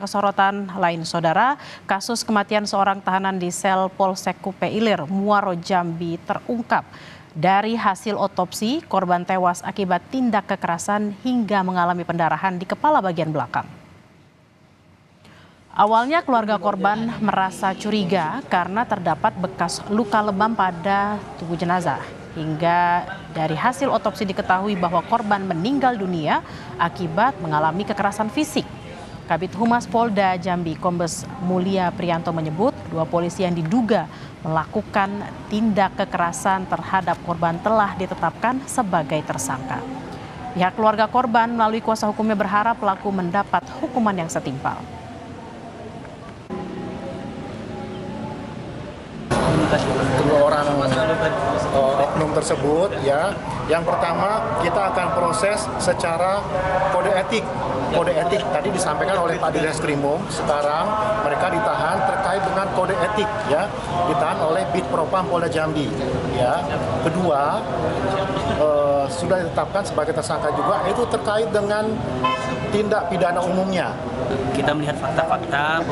Kesorotan lain saudara, kasus kematian seorang tahanan di sel Polsek Kupe Ilir, Muaro Jambi terungkap. Dari hasil otopsi, korban tewas akibat tindak kekerasan hingga mengalami pendarahan di kepala bagian belakang. Awalnya keluarga korban merasa curiga karena terdapat bekas luka lebam pada tubuh jenazah. Hingga dari hasil otopsi diketahui bahwa korban meninggal dunia akibat mengalami kekerasan fisik. Kabid Humas Polda Jambi Kombes Mulia Priyanto menyebut 2 polisi yang diduga melakukan tindak kekerasan terhadap korban telah ditetapkan sebagai tersangka. Pihak keluarga korban melalui kuasa hukumnya berharap pelaku mendapat hukuman yang setimpal. Kedua orang oknum tersebut ya, yang pertama kita akan proses secara kode etik. Kode etik tadi disampaikan oleh Pak Direskrimum, sekarang mereka ditahan terkait dengan kode etik ya, ditahan oleh Bid Propam Polda Jambi ya. Kedua, sudah ditetapkan sebagai tersangka juga, itu terkait dengan tindak pidana umumnya. Kita melihat fakta-fakta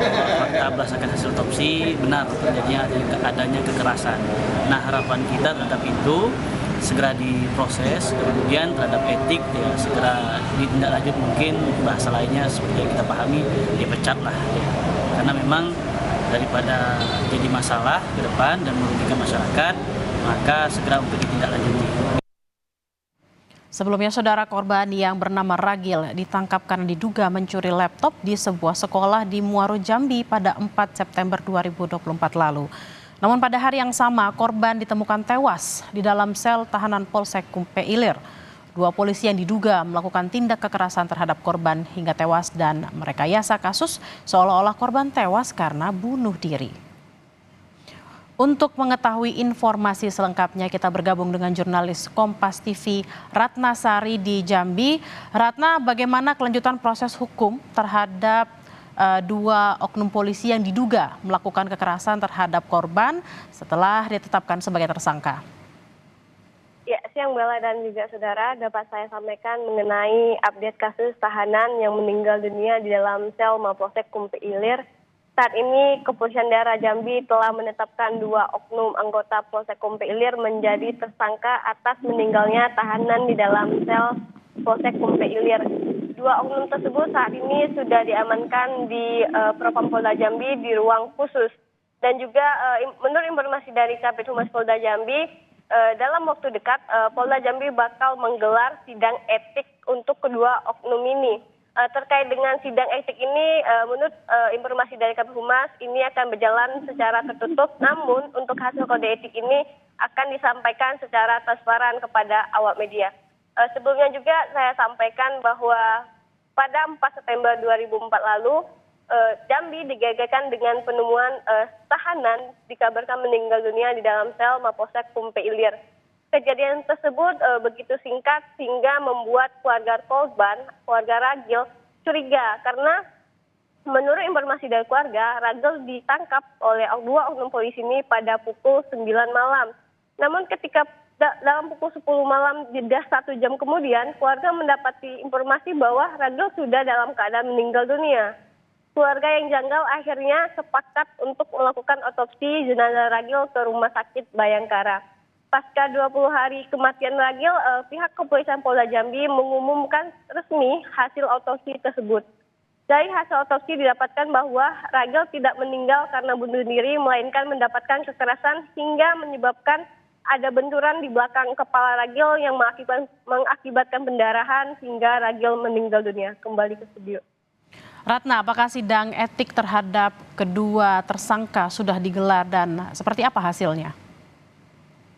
berdasarkan hasil otopsi benar terjadinya adanya kekerasan. Nah, harapan kita terhadap itu segera diproses, kemudian terhadap etik ya segera ditindaklanjut, mungkin bahasa lainnya seperti yang kita pahami dipecat lah ya. Karena memang daripada jadi masalah ke depan dan merugikan masyarakat, maka segera untuk ditindaklanjuti. Sebelumnya saudara, korban yang bernama Ragil ditangkap karena diduga mencuri laptop di sebuah sekolah di Muaro Jambi pada 4 September 2024 lalu. Namun pada hari yang sama korban ditemukan tewas di dalam sel tahanan Polsek Kupe Ilir. 2 polisi yang diduga melakukan tindak kekerasan terhadap korban hingga tewas dan merekayasa kasus seolah-olah korban tewas karena bunuh diri. Untuk mengetahui informasi selengkapnya kita bergabung dengan jurnalis Kompas TV Ratna Sari di Jambi. Ratna, bagaimana kelanjutan proses hukum terhadap 2 oknum polisi yang diduga melakukan kekerasan terhadap korban setelah ditetapkan sebagai tersangka? Ya, siang Bella dan juga saudara, dapat saya sampaikan mengenai update kasus tahanan yang meninggal dunia di dalam sel Mapolsek Kupe Ilir. Saat ini Kepolisian Daerah Jambi telah menetapkan 2 oknum anggota Polsek Kupe Ilir menjadi tersangka atas meninggalnya tahanan di dalam sel Polsek Kupe Ilir. 2 oknum tersebut saat ini sudah diamankan di Propam Polda Jambi di ruang khusus. Dan juga menurut informasi dari Kabid Humas Polda Jambi, dalam waktu dekat Polda Jambi bakal menggelar sidang etik untuk kedua oknum ini. Terkait dengan sidang etik ini, menurut informasi dari Kabid Humas, ini akan berjalan secara tertutup, namun untuk hasil kode etik ini akan disampaikan secara transparan kepada awak media. Sebelumnya juga saya sampaikan bahwa pada 4 September 2004 lalu, Jambi digegerkan dengan penemuan tahanan dikabarkan meninggal dunia di dalam sel Mapolsek Kupe Ilir. Kejadian tersebut begitu singkat sehingga membuat keluarga korban, keluarga Ragil, curiga karena menurut informasi dari keluarga, Ragil ditangkap oleh 2 oknum polisi ini pada pukul 9 malam. Namun ketika dalam pukul 10 malam, jeda 1 jam kemudian, keluarga mendapati informasi bahwa Ragil sudah dalam keadaan meninggal dunia. Keluarga yang janggal akhirnya sepakat untuk melakukan otopsi jenazah Ragil ke Rumah Sakit Bayangkara. Pasca 20 hari kematian Ragil, pihak Kepolisian Polda Jambi mengumumkan resmi hasil otopsi tersebut. Dari hasil otopsi didapatkan bahwa Ragil tidak meninggal karena bunuh diri, melainkan mendapatkan kekerasan hingga menyebabkan ada benturan di belakang kepala Ragil yang mengakibatkan pendarahan hingga Ragil meninggal dunia. Kembali ke studio. Ratna, apakah sidang etik terhadap kedua tersangka sudah digelar dan seperti apa hasilnya?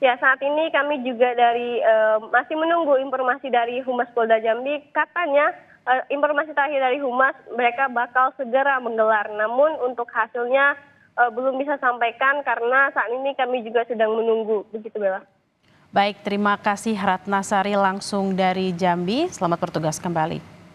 Ya, saat ini kami juga masih menunggu informasi dari Humas Polda Jambi. Katanya informasi terakhir dari Humas, mereka bakal segera menggelar. Namun untuk hasilnya belum bisa sampaikan karena saat ini kami juga sedang menunggu. Begitu, Bella. Baik, terima kasih Ratna Sari langsung dari Jambi. Selamat bertugas kembali.